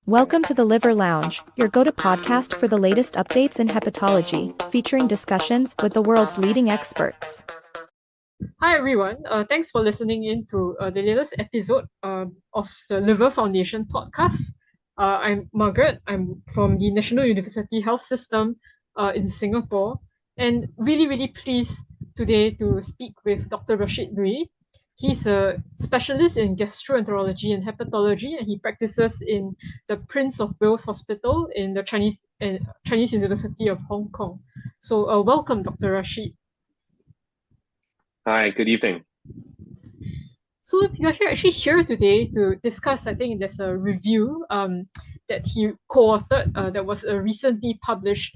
Welcome to the Liver Lounge, your go-to podcast for the latest updates in hepatology, featuring discussions with the world's leading experts. Hi everyone, thanks for listening in to the latest episode of the Liver Foundation podcast. I'm Margaret. I'm from the National University Health System in Singapore, and really pleased today to speak with Dr. Rashid Lui. He's a specialist in gastroenterology and hepatology, and he practices in the Prince of Wales Hospital in the Chinese University of Hong Kong. So, welcome, Dr. Rashid. Hi, good evening. So you're here today to discuss. I think there's a review that he co-authored that was recently published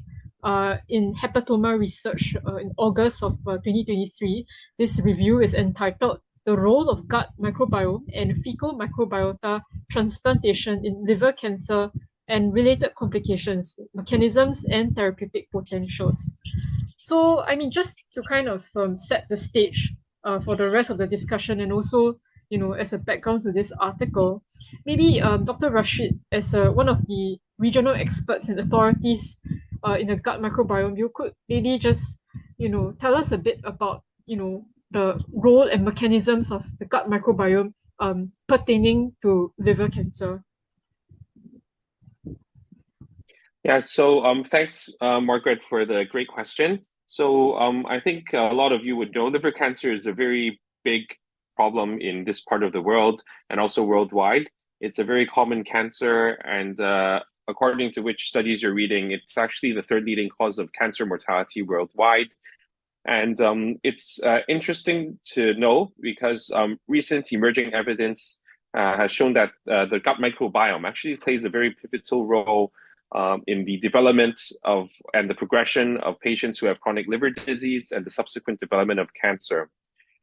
in Hepatoma Research in August of 2023. This review is entitled "The Role of Gut Microbiome and Fecal Microbiota Transplantation in Liver Cancer and Related Complications, Mechanisms and Therapeutic Potentials." So, I mean, just to kind of set the stage for the rest of the discussion, and also, as a background to this article, maybe Dr. Rashid, as one of the regional experts and authorities in the gut microbiome, you could maybe just, tell us a bit about, the role and mechanisms of the gut microbiome pertaining to liver cancer. Yeah, so thanks, Margaret, for the great question. So I think a lot of you would know liver cancer is a very big problem in this part of the world and also worldwide. It's a very common cancer, and according to which studies you're reading, it's actually the third leading cause of cancer mortality worldwide. And it's interesting to know because recent emerging evidence has shown that the gut microbiome actually plays a very pivotal role in the development of and the progression of patients who have chronic liver disease and the subsequent development of cancer.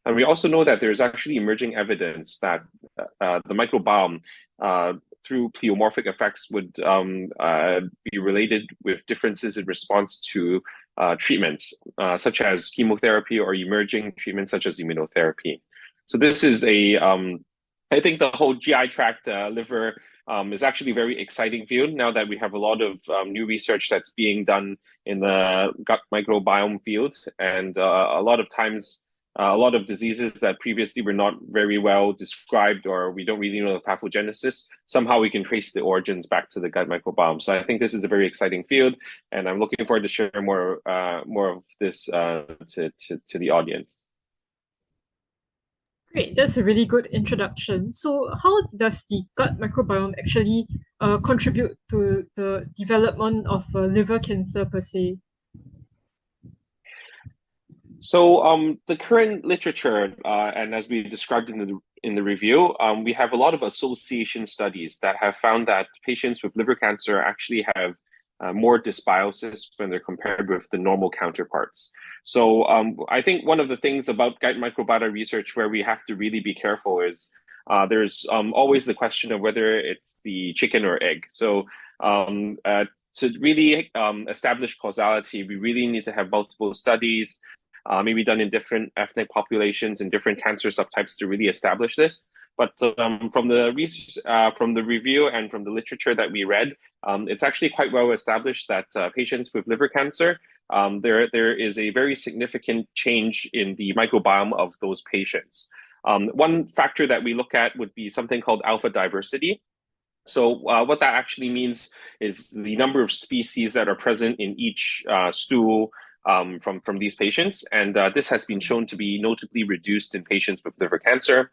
And we also know that there's actually emerging evidence that the microbiome, through pleomorphic effects, would be related with differences in response to treatments, such as chemotherapy or emerging treatments such as immunotherapy. So this is I think the whole GI tract liver is actually a very exciting field now that we have a lot of new research that's being done in the gut microbiome field. And a lot of times, a lot of diseases that previously were not very well described, or we don't really know the pathogenesis, somehow we can trace the origins back to the gut microbiome. So I think this is a very exciting field, and I'm looking forward to share more of this to the audience. Great, that's a really good introduction. So, how does the gut microbiome actually contribute to the development of liver cancer per se? So the current literature, and as we described in the review, we have a lot of association studies that have found that patients with liver cancer actually have more dysbiosis when they're compared with the normal counterparts. So I think one of the things about gut microbiota research where we have to really be careful is there's always the question of whether it's the chicken or egg. So to really establish causality, we really need to have multiple studies, maybe done in different ethnic populations and different cancer subtypes to really establish this. But from the research, from the review and from the literature that we read, it's actually quite well established that patients with liver cancer, there is a very significant change in the microbiome of those patients. One factor that we look at would be something called alpha diversity. So what that actually means is the number of species that are present in each stool from these patients. And this has been shown to be notably reduced in patients with liver cancer.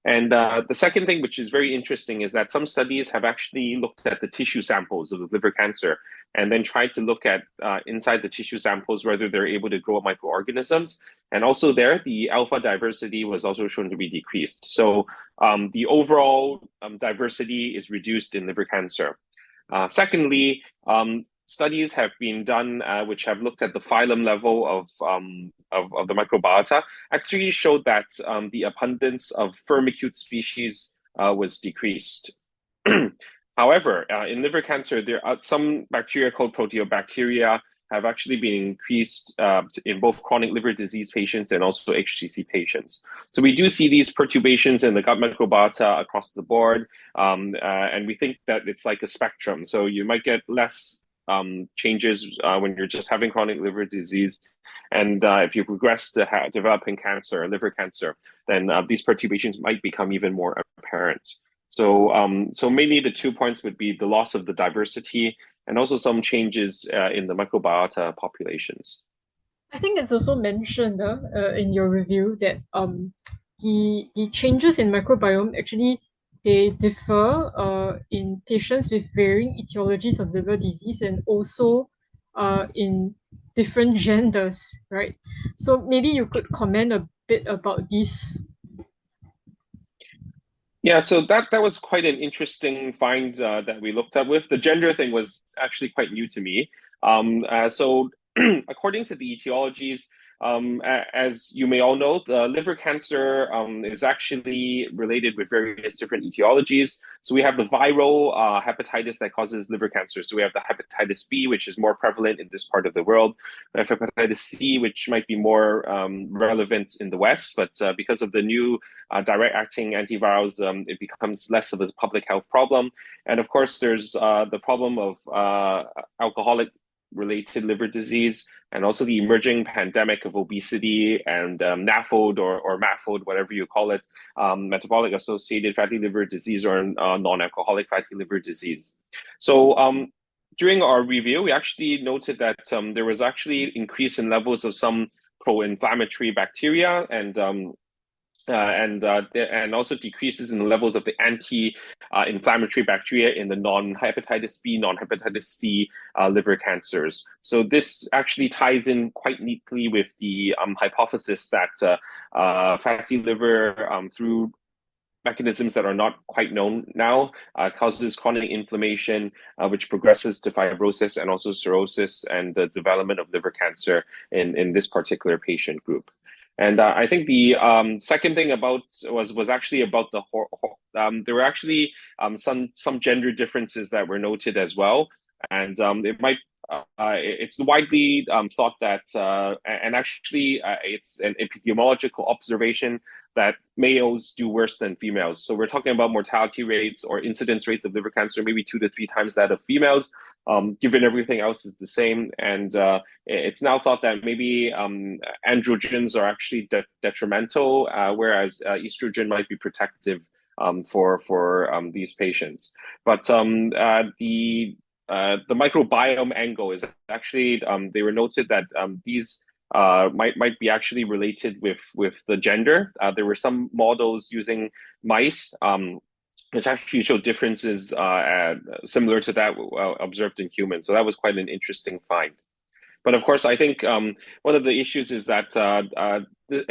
And the second thing, which is very interesting, is that some studies have actually looked at the tissue samples of the liver cancer and then tried to look at inside the tissue samples whether they're able to grow microorganisms. And also there, the alpha diversity was also shown to be decreased. So the overall diversity is reduced in liver cancer. Secondly, studies have been done which have looked at the phylum level of the microbiota, actually showed that the abundance of firmicute species was decreased. However, in liver cancer, there are some bacteria called proteobacteria have actually been increased in both chronic liver disease patients and also HCC patients. So we do see these perturbations in the gut microbiota across the board, and we think that it's like a spectrum. So you might get less changes when you're just having chronic liver disease, and if you progress to developing cancer, liver cancer, then these perturbations might become even more apparent. So, so mainly the 2 points would be the loss of the diversity and also some changes in the microbiota populations. I think it's also mentioned in your review that the changes in microbiome actually they differ in patients with varying etiologies of liver disease and also in different genders, right? So maybe you could comment a bit about this. Yeah, so that was quite an interesting find that we looked at with. The gender thing was actually quite new to me. So according to the etiologies, as you may all know, the liver cancer is actually related with various different etiologies. So we have the viral hepatitis that causes liver cancer. So we have the hepatitis B, which is more prevalent in this part of the world. We have hepatitis C, which might be more relevant in the West, but because of the new direct-acting antivirals, it becomes less of a public health problem. And of course, there's the problem of alcoholic related liver disease, and also the emerging pandemic of obesity and NAFLD or MAFLD, whatever you call it, metabolic associated fatty liver disease or non-alcoholic fatty liver disease. So during our review, we actually noted that there was actually increase in levels of some pro-inflammatory bacteria and also decreases in the levels of the anti-inflammatory bacteria in the non-hepatitis B, non-hepatitis C liver cancers. So this actually ties in quite neatly with the hypothesis that fatty liver, through mechanisms that are not quite known now, causes chronic inflammation, which progresses to fibrosis and also cirrhosis and the development of liver cancer in this particular patient group. And I think the second thing about was actually about the there were actually some gender differences that were noted as well, and it might it's widely thought that and actually it's an epidemiological observation that males do worse than females. So we're talking about mortality rates or incidence rates of liver cancer, maybe 2 to 3 times that of females, given everything else is the same. And it's now thought that maybe androgens are actually detrimental, whereas estrogen might be protective for these patients. But the microbiome angle is actually, they were noted that these might be actually related with the gender. There were some models using mice, which actually showed differences similar to that observed in humans. So that was quite an interesting find. But of course, I think one of the issues is that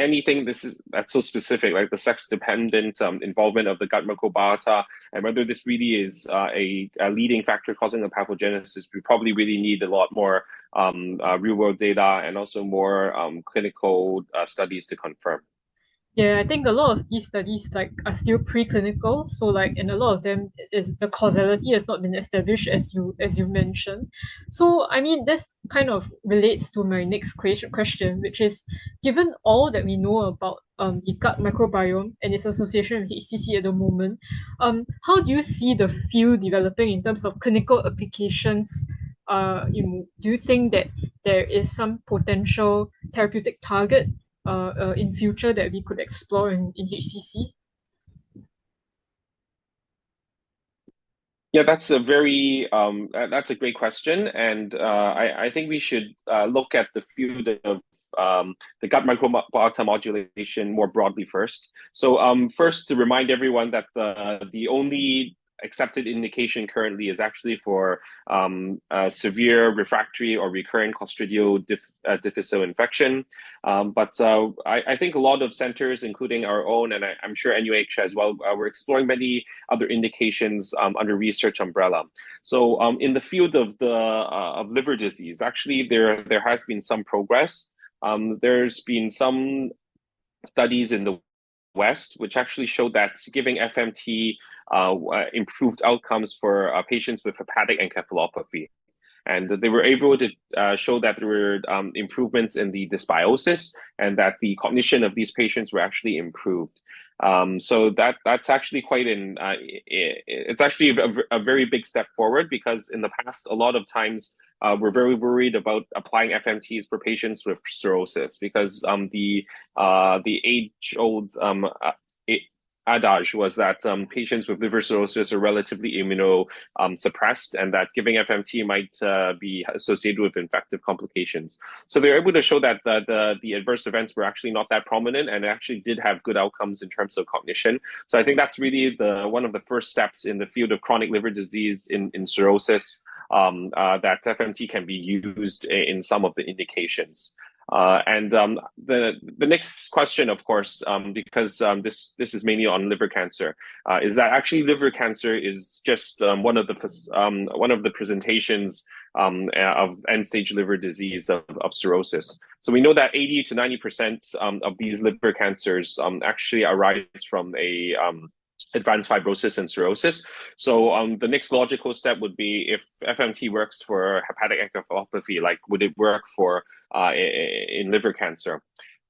anything that's so specific, like the sex-dependent involvement of the gut microbiota, and whether this really is a leading factor causing the pathogenesis, we probably really need a lot more real-world data and also more clinical studies to confirm. Yeah, I think a lot of these studies are still preclinical. So and a lot of them is the causality has not been established as you mentioned. So I mean this kind of relates to my next question, which is given all that we know about the gut microbiome and its association with HCC at the moment, how do you see the field developing in terms of clinical applications? Do you think that there is some potential therapeutic target in future that we could explore in HCC? Yeah, that's a great question, and I think we should look at the field of the gut microbiota modulation more broadly first. So first, to remind everyone that the only accepted indication currently is actually for severe refractory or recurrent Clostridial difficile infection. But I think a lot of centers, including our own, and I'm sure NUH as well, we're exploring many other indications under research umbrella. So in the field of of liver disease, actually there has been some progress. There's been some studies in the West, which actually showed that giving FMT improved outcomes for patients with hepatic encephalopathy. And they were able to show that there were improvements in the dysbiosis and that the cognition of these patients were actually improved. So that's actually it's actually a very big step forward, because in the past, a lot of times we're very worried about applying FMTs for patients with cirrhosis, because the age-old adage was that patients with liver cirrhosis are relatively immunosuppressed, and that giving FMT might be associated with infective complications. So they were able to show that the adverse events were actually not that prominent, and actually did have good outcomes in terms of cognition. So I think that's really one of the first steps in the field of chronic liver disease in cirrhosis, that FMT can be used in some of the indications. The next question, of course, because this is mainly on liver cancer, is that actually liver cancer is just one of the presentations of end-stage liver disease of cirrhosis. So we know that 80 to 90% of these liver cancers actually arise from a advanced fibrosis and cirrhosis. So the next logical step would be, if FMT works for hepatic encephalopathy, like would it work for in liver cancer?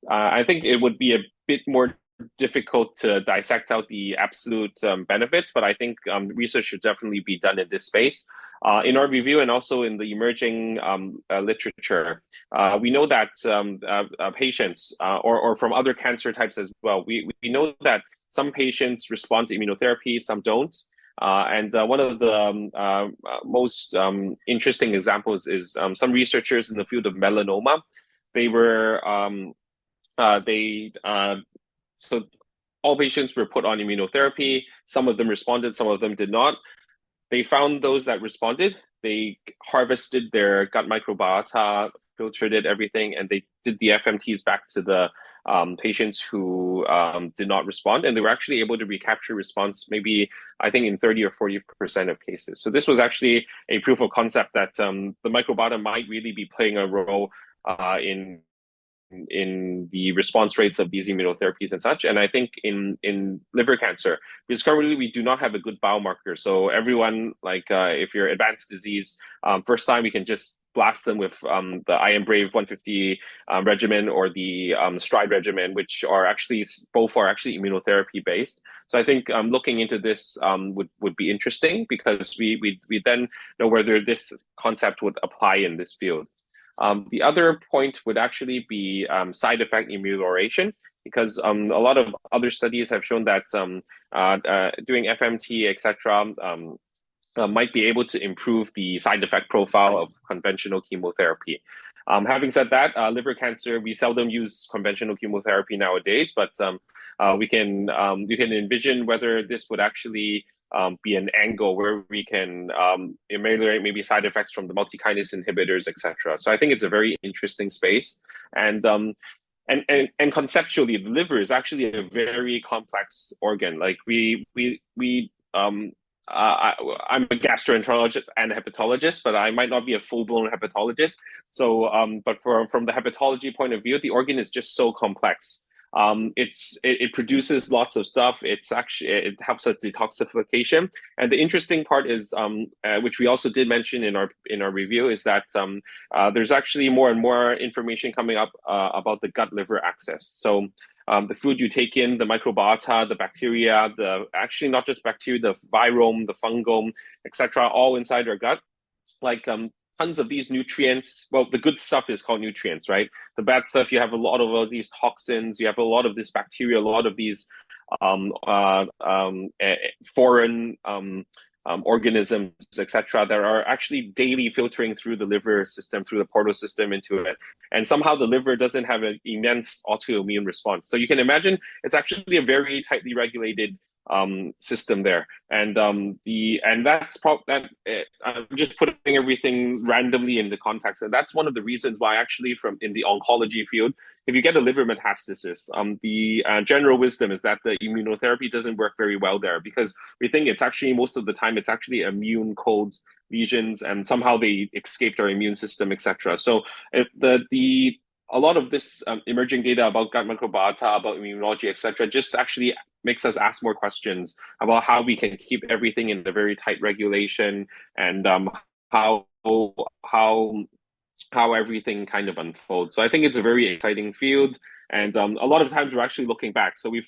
I think it would be a bit more difficult to dissect out the absolute benefits, but I think research should definitely be done in this space. In our review and also in the emerging literature, we know that patients or from other cancer types as well, we know that some patients respond to immunotherapy, some don't. And one of the most interesting examples is some researchers in the field of melanoma. So all patients were put on immunotherapy. Some of them responded, some of them did not. They found those that responded. They harvested their gut microbiota, filtered it, everything, and they did the FMTs back to the patients who did not respond, and they were actually able to recapture response, maybe I think in 30 or 40% of cases. So this was actually a proof of concept that the microbiota might really be playing a role in the response rates of these immunotherapies and such. And I think in liver cancer, because currently we do not have a good biomarker. So everyone, like if you're advanced disease, first time we can just blast them with the Iron Brave 150 regimen or the Stride regimen, which are actually both are actually immunotherapy based. So I think looking into this would be interesting, because we then know whether this concept would apply in this field. The other point would actually be side effect amelioration, because a lot of other studies have shown that doing FMT, etc., might be able to improve the side effect profile of conventional chemotherapy. Having said that, liver cancer, we seldom use conventional chemotherapy nowadays, but you can envision whether this would actually be an angle where we can ameliorate maybe side effects from the multi-kinase inhibitors, etc. So I think it's a very interesting space, and conceptually, the liver is actually a very complex organ. Like I'm a gastroenterologist and a hepatologist, but I might not be a full-blown hepatologist. So, but from the hepatology point of view, the organ is just so complex. It produces lots of stuff. It helps us detoxification. And the interesting part is, which we also did mention in our review, is that there's actually more and more information coming up about the gut-liver axis. So the food you take in, the microbiota, the bacteria, actually not just bacteria, the virome, the fungome, etc., all inside our gut. Like tons of these nutrients. Well, the good stuff is called nutrients, right? The bad stuff, you have a lot of these toxins, you have a lot of this bacteria, a lot of these foreign organisms, etc., that are actually daily filtering through the liver system, through the portal system into it. And somehow the liver doesn't have an immense autoimmune response. So you can imagine it's actually a very tightly regulated system there, and I'm just putting everything randomly into context, and that's one of the reasons why actually in the oncology field, if you get a liver metastasis, the general wisdom is that the immunotherapy doesn't work very well there, because we think it's actually most of the time it's actually immune cold lesions, and somehow they escaped our immune system, etc. So a lot of this emerging data about gut microbiota, about immunology, etc., just actually makes us ask more questions about how we can keep everything in a very tight regulation, and how how everything kind of unfolds. So I think it's a very exciting field, and a lot of times we're actually looking back. So we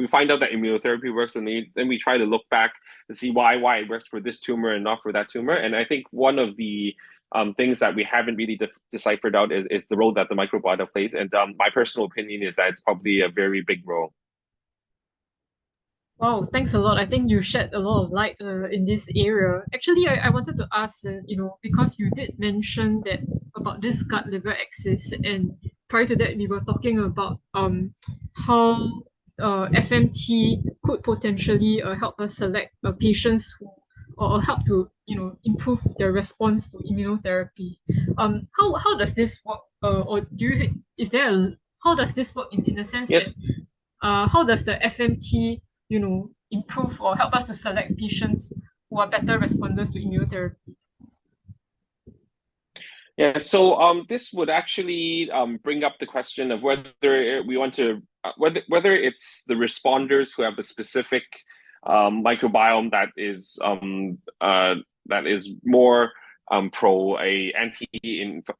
find out that immunotherapy works, and then we try to look back and see why it works for this tumor and not for that tumor. And I think one of the things that we haven't really deciphered out is the role that the microbiota plays. And my personal opinion is that it's probably a very big role. Wow, thanks a lot. I think you shed a lot of light in this area. Actually, I wanted to ask, because you did mention that about this gut-liver axis, and prior to that, we were talking about how FMT could potentially help us select patients who, or help to improve their response to immunotherapy. How does this work? Or how does this work in the sense Yep. that how does the FMT improve or help us to select patients who are better responders to immunotherapy? Yeah, so this would actually bring up the question of whether we want to whether it's the responders who have a specific microbiome that is more pro a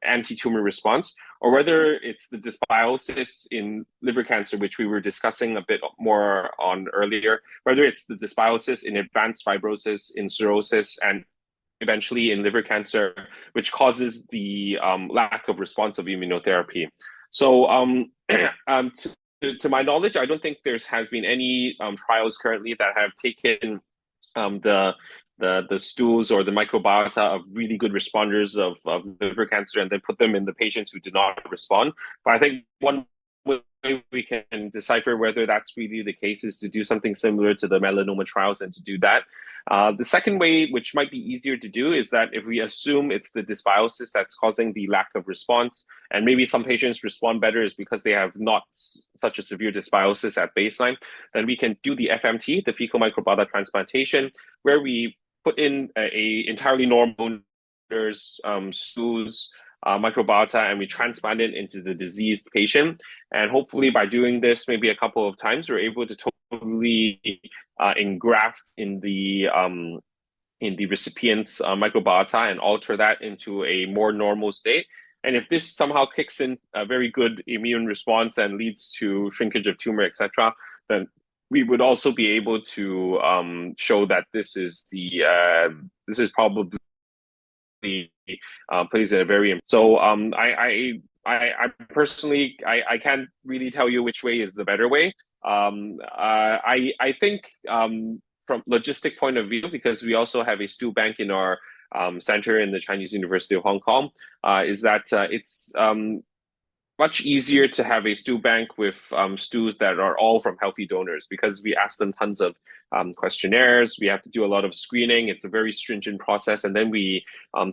anti-tumor response, or whether it's the dysbiosis in liver cancer, which we were discussing a bit more on earlier, whether it's the dysbiosis in advanced fibrosis, in cirrhosis, and eventually in liver cancer, which causes the lack of response of immunotherapy. So to my knowledge, I don't think has been any trials currently that have taken the stools or the microbiota of really good responders of liver cancer and then put them in the patients who did not respond. But I think one way we can decipher whether that's really the case is to do something similar to the melanoma trials and to do that. The second way, which might be easier to do, is that if we assume it's the dysbiosis that's causing the lack of response, and maybe some patients respond better is because they have not such a severe dysbiosis at baseline, then we can do the FMT, the fecal microbiota transplantation, where we put in a entirely normal stools, microbiota, and we transplant it into the diseased patient. And hopefully by doing this maybe a couple of times, we're able to totally engraft in the recipient's microbiota and alter that into a more normal state. And if this somehow kicks in a very good immune response and leads to shrinkage of tumor, etc., then we would also be able to show that this is probably plays in a very so I personally I can't really tell you which way is the better way. I think from logistic point of view, because we also have a stool bank in our center in the Chinese University of Hong Kong, is that it's much easier to have a stool bank with stools that are all from healthy donors, because we ask them tons of questionnaires. We have to do a lot of screening. It's a very stringent process, and then we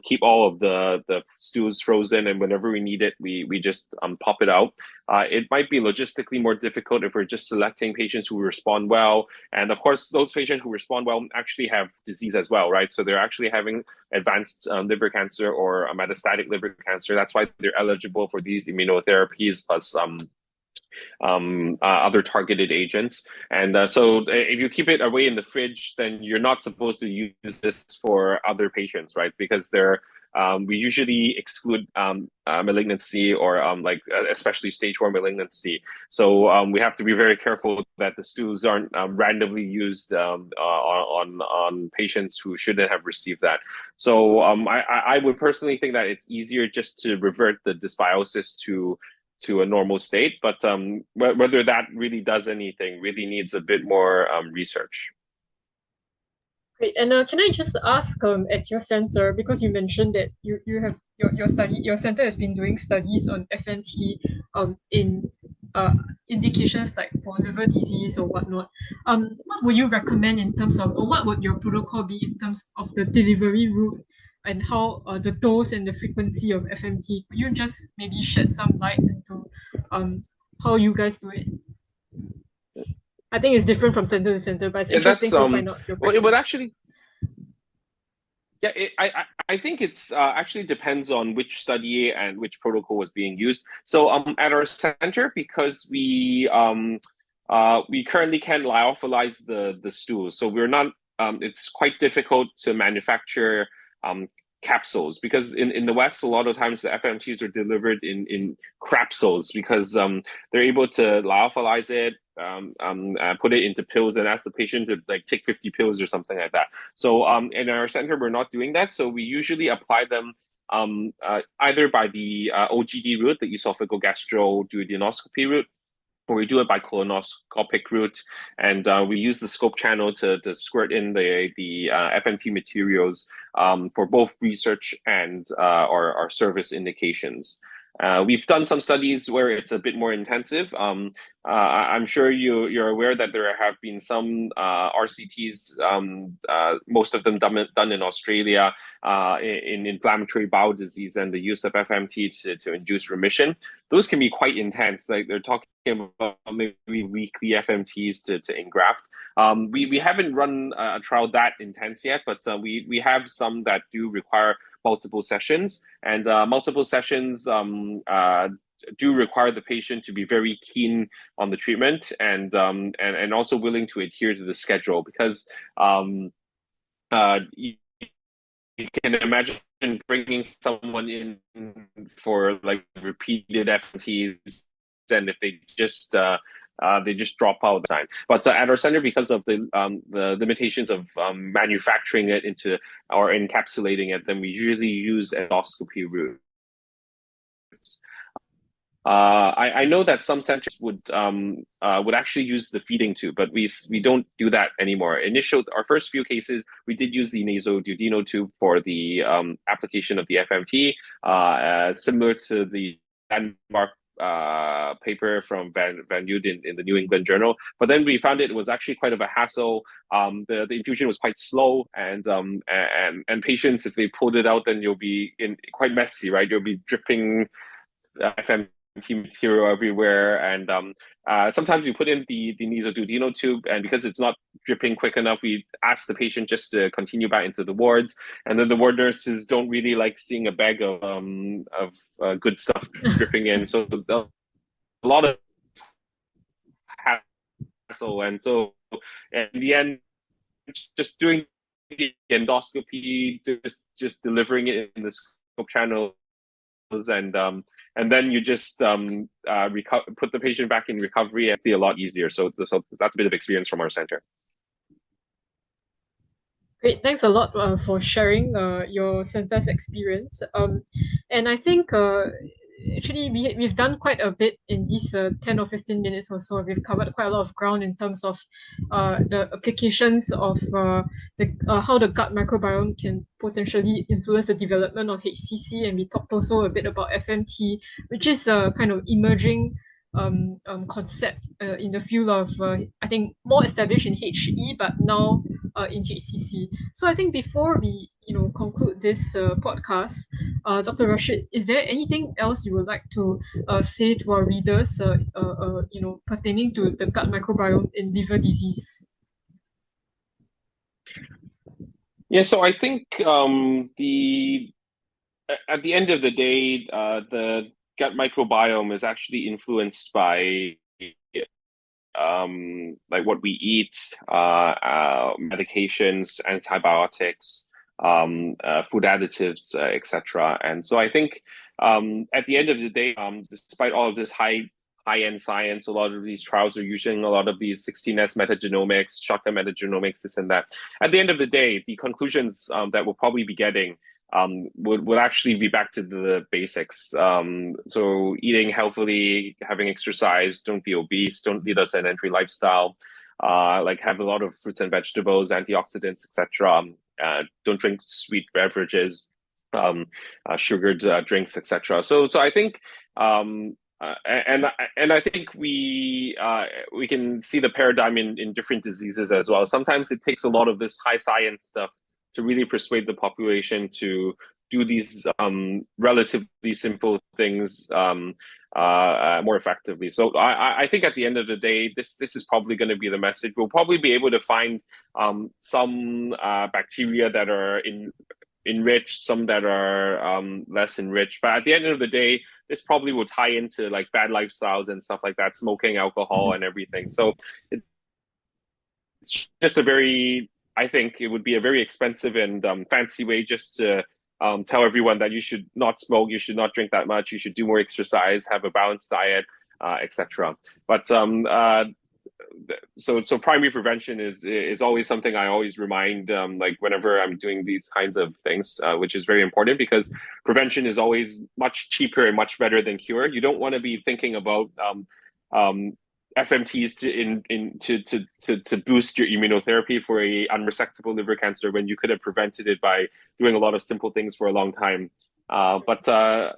keep all of the stools frozen, and whenever we need it, we just pop it out. It might be logistically more difficult if we're just selecting patients who respond well, and of course those patients who respond well actually have disease as well, right? So they're actually having advanced liver cancer or a metastatic liver cancer. That's why they're eligible for these immunotherapies plus other targeted agents. And so if you keep it away in the fridge, then you're not supposed to use this for other patients, right? Because we usually exclude malignancy or especially stage 4 malignancy. So we have to be very careful that the stools aren't randomly used on patients who shouldn't have received that. So I would personally think that it's easier just to revert the dysbiosis to a normal state, but whether that really does anything really needs a bit more research. Great. And can I just ask at your center, because you mentioned that you have your center has been doing studies on FNT in indications like for liver disease or whatnot. What would you recommend in terms of, or what would your protocol be in terms of the delivery route and how the dose and the frequency of FMT? Could you just maybe shed some light into how you guys do it? I think it's different from center to center, but it's interesting to find out your practice. Well, it would actually, yeah, I think it's actually depends on which study and which protocol was being used. So at our center, because we currently can't lyophilize the stools, so we're not. It's quite difficult to manufacture capsules, because in the West, a lot of times the FMTs are delivered in crapsules because they're able to lyophilize it, put it into pills, and ask the patient to like take 50 pills or something like that. So in our center, we're not doing that. So we usually apply them either by the OGD route, the esophageal gastroduodenoscopy route, or we do it by colonoscopic route, and we use the scope channel to squirt in the FMT materials for both research and our service indications. We've done some studies where it's a bit more intensive. I'm sure you're aware that there have been some RCTs, most of them done in Australia, in inflammatory bowel disease and the use of FMT to induce remission. Those can be quite intense. Like they're talking about maybe weekly FMTs to engraft. We haven't run a trial that intense yet, but we have some that do require multiple sessions, and multiple sessions do require the patient to be very keen on the treatment and also willing to adhere to the schedule, because you can imagine bringing someone in for like repeated FMTs, and if they just drop out the time. But at our center, because of the limitations of manufacturing it into or encapsulating it, then we usually use endoscopy routes. I know that some centers would actually use the feeding tube, but we don't do that anymore. Our first few cases, we did use the nasoduodenal tube for the application of the FMT, similar to the Denmark paper from Van Ude in the New England Journal. But then we found it was actually quite of a hassle. The infusion was quite slow, and patients, if they pulled it out, then you'll be quite messy, right? You'll be dripping FMT material everywhere, and sometimes we put in the nasoduodenal tube, and because it's not dripping quick enough, we ask the patient just to continue back into the wards, and then the ward nurses don't really like seeing a bag of good stuff dripping in, so a lot of hassle. And so in the end, just doing the endoscopy, just delivering it in the scope channel, and then you just put the patient back in recovery, and it'll be a lot easier. So that's a bit of experience from our center. Great, thanks a lot for sharing your center's experience. And I think actually we've done quite a bit in these 10 or 15 minutes or so. We've covered quite a lot of ground in terms of the applications of how the gut microbiome can potentially influence the development of HCC, and we talked also a bit about FMT, which is a kind of emerging concept in the field of I think more established in HE, but now in HCC. So I think before we conclude this podcast, Dr. Rashid, is there anything else you would like to say to our readers, pertaining to the gut microbiome in liver disease? Yeah, so I think at the end of the day, the gut microbiome is actually influenced by like what we eat, medications, antibiotics, food additives, etc. And so I think at the end of the day, despite all of this high-end science, a lot of these trials are using a lot of these 16S metagenomics, shotgun metagenomics, this and that. At the end of the day, the conclusions that we'll probably be getting would actually be back to the basics. So eating healthily, having exercise, don't be obese, don't lead a sedentary lifestyle, like have a lot of fruits and vegetables, antioxidants, etc. Don't drink sweet beverages, sugared drinks, etc. So I think and I think we can see the paradigm in different diseases as well. Sometimes it takes a lot of this high science stuff to really persuade the population to do these relatively simple things more effectively. So I think at the end of the day, this is probably going to be the message. We'll probably be able to find some bacteria that are enriched, some that are less enriched. But at the end of the day, this probably will tie into like bad lifestyles and stuff like that, smoking, alcohol, and everything. So it's just I think it would be a very expensive and fancy way just to tell everyone that you should not smoke, you should not drink that much, you should do more exercise, have a balanced diet, etc. But so primary prevention is always something I always remind, like whenever I'm doing these kinds of things, which is very important because prevention is always much cheaper and much better than cure. You don't want to be thinking about FMTs to boost your immunotherapy for a unresectable liver cancer when you could have prevented it by doing a lot of simple things for a long time. But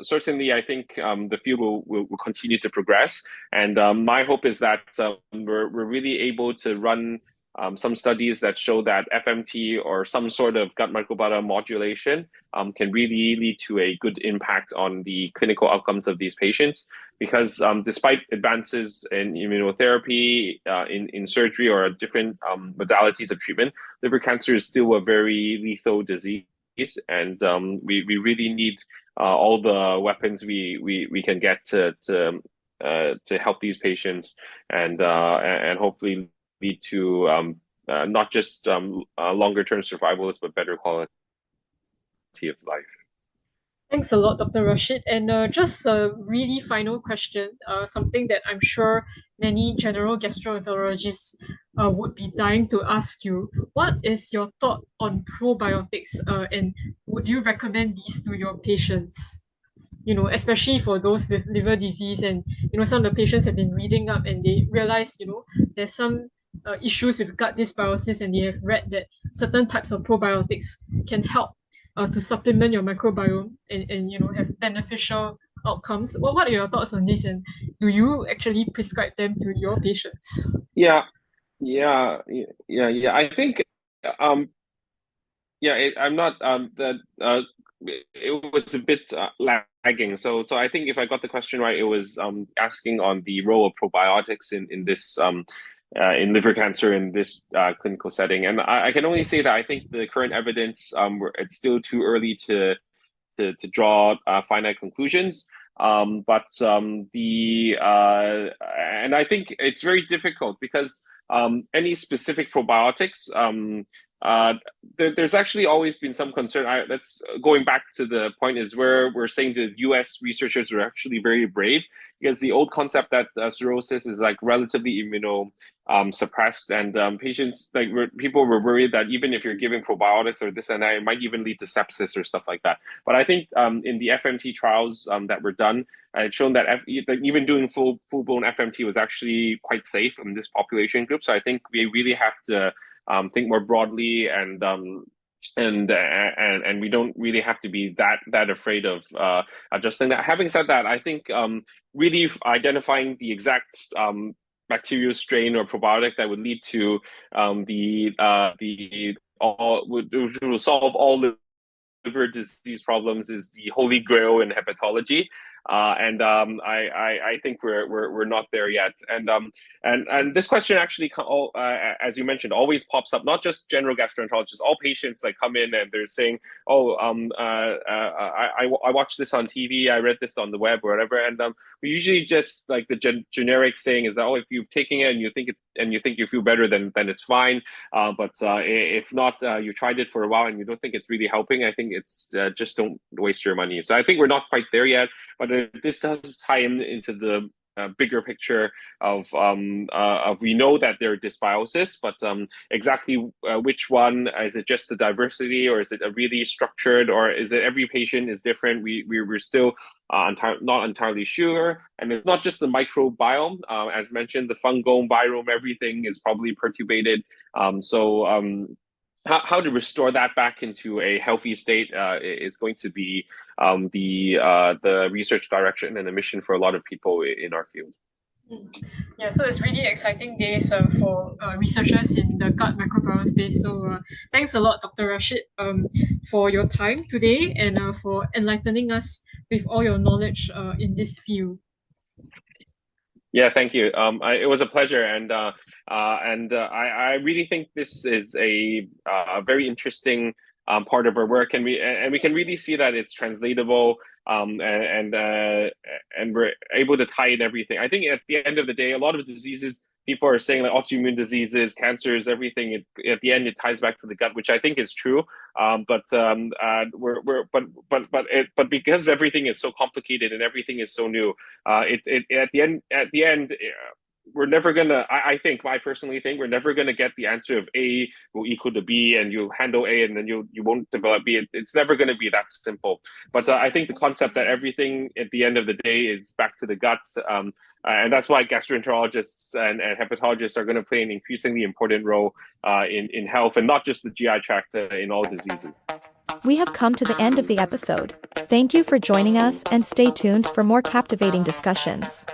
certainly, I think the field will continue to progress, and my hope is that we're really able to run some studies that show that FMT or some sort of gut microbiota modulation can really lead to a good impact on the clinical outcomes of these patients. Because despite advances in immunotherapy, in surgery, or different modalities of treatment, liver cancer is still a very lethal disease. And we really need all the weapons we can get to help these patients and hopefully lead to not just longer term survivals but better quality of life. Thanks a lot, Dr. Rashid. And just a really final question, something that I'm sure many general gastroenterologists would be dying to ask you. What is your thought on probiotics, and would you recommend these to your patients? Especially for those with liver disease, and some of the patients have been reading up and they realize, there's some issues with gut dysbiosis, and they have read that certain types of probiotics can help to supplement your microbiome and have beneficial outcomes. What are your thoughts on this, and do you actually prescribe them to your patients? Yeah. I think I'm not that it was a bit lagging. So I think if I got the question right, it was asking on the role of probiotics in this in liver cancer in this clinical setting. And I can only say that I think the current evidence, it's still too early to draw finite conclusions. And I think it's very difficult because any specific probiotics, there's actually always been some concern. That's going back to the point is where we're saying the US researchers were actually very brave, because the old concept that cirrhosis is like relatively suppressed, and patients, like people were worried that even if you're giving probiotics or this and that, it might even lead to sepsis or stuff like that. But I think in the FMT trials that were done, it's shown that even doing full-blown FMT was actually quite safe in this population group. So I think we really have to think more broadly, and we don't really have to be that afraid of adjusting that. Having said that, I think really identifying the exact bacterial strain or probiotic that would lead to will solve all the liver disease problems is the holy grail in hepatology. I think we're not there yet. And this question actually, as you mentioned, always pops up. Not just general gastroenterologists, all patients like come in and they're saying, "Oh, I watched this on TV, I read this on the web, or whatever." And we usually just like the generic saying is that, "Oh, if you've taken it and you think you feel better, then it's fine. But if not, you tried it for a while and you don't think it's really helping, I think it's just don't waste your money." So I think we're not quite there yet, but this does tie into the bigger picture of we know that there are dysbiosis, but exactly which one, is it just the diversity, or is it a really structured, or is it every patient is different? We're still not entirely sure. And it's not just the microbiome, as mentioned, the fungome, virome, everything is probably perturbated. How to restore that back into a healthy state is going to be the research direction and the mission for a lot of people in our field. Yeah, so it's really exciting days for researchers in the gut microbiome space. So thanks a lot, Dr. Rashid, for your time today, and for enlightening us with all your knowledge in this field. Yeah, thank you. It was a pleasure, and I really think this is a very interesting part of our work, and we can really see that it's translatable, and we're able to tie in everything. I think at the end of the day, a lot of diseases, people are saying like autoimmune diseases, cancers, everything. At the end, it ties back to the gut, which I think is true. But because everything is so complicated and everything is so new, at the end. We're never gonna. I think. I personally think we're never gonna get the answer of A will equal to B, and you handle A, and then you won't develop B. It's never gonna be that simple. But I think the concept that everything at the end of the day is back to the gut, and that's why gastroenterologists and hepatologists are going to play an increasingly important role in health, and not just the GI tract, in all diseases. We have come to the end of the episode. Thank you for joining us, and stay tuned for more captivating discussions.